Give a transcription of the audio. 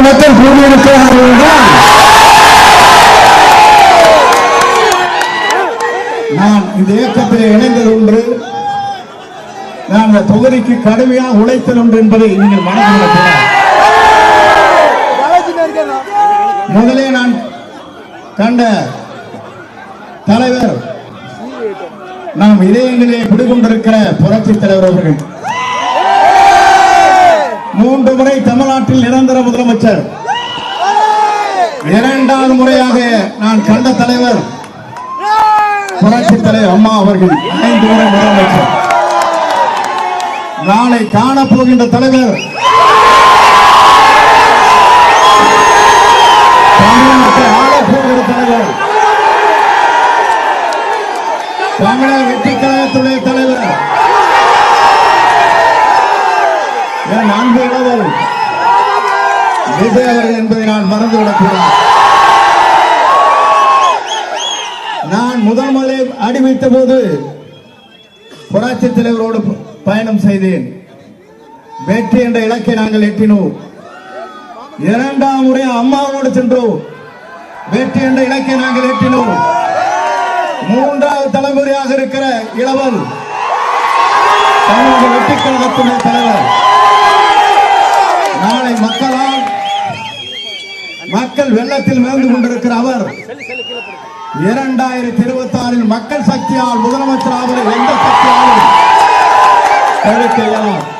மக்கள் கூடியிருக்கிறார்கள் என்றால் நான் இந்த இயக்கத்தில் இணைந்தது ஒன்று, நான் இந்த தொகுதிக்கு கடுமையாக உழைத்தல் ஒன்று என்பதை நீங்கள் மனதில் முதலே நான் கண்ட தலைவர் நாம் இதயங்களே குடிகொண்டிருக்கிற புரட்சி தலைவர் அவர்கள் 3 முறை தமிழ்நாட்டில் நிரந்தர முதலமைச்சர், 2வது முறையாக நான் கண்ட தலைவர் புரட்சி தலைவர் அம்மா அவர்கள் 5 முறை முதலமைச்சர். நாளை காணப்போகின்ற தலைவர் தமிழ்நாட்டை ஆளப்போகிற தலைவர், தமிழக வெற்றி கழகத்துடைய தலைவர், என் அன்பு இளவல் விஜய் அவர்கள் என்பதை நான் மறந்துவிடக்கூடாது. நான் முதல் முதலில் அடிமைத்த போது புரட்சி தலைவரோடு பயணம் செய்தேன். வெற்றி என்ற இலக்கை நாங்கள் எட்டினோம். 2வது முறை அம்மாவோடு சென்றோம். வெற்றி என்ற இலக்கை நாங்கள் எட்டினோம். 3வது தலைமுறையாக இருக்கிற இளவல் தமிழக வெற்றி கழகத்துடைய தலைவர். நாளை மக்கள் வெள்ளத்தில் மிதந்து கொண்டிருக்கிற அவர் 2026 மக்கள் சக்தியால் முதலமைச்சர் ஆவதை எந்த சக்தியாலும் தடுக்க இயலாது.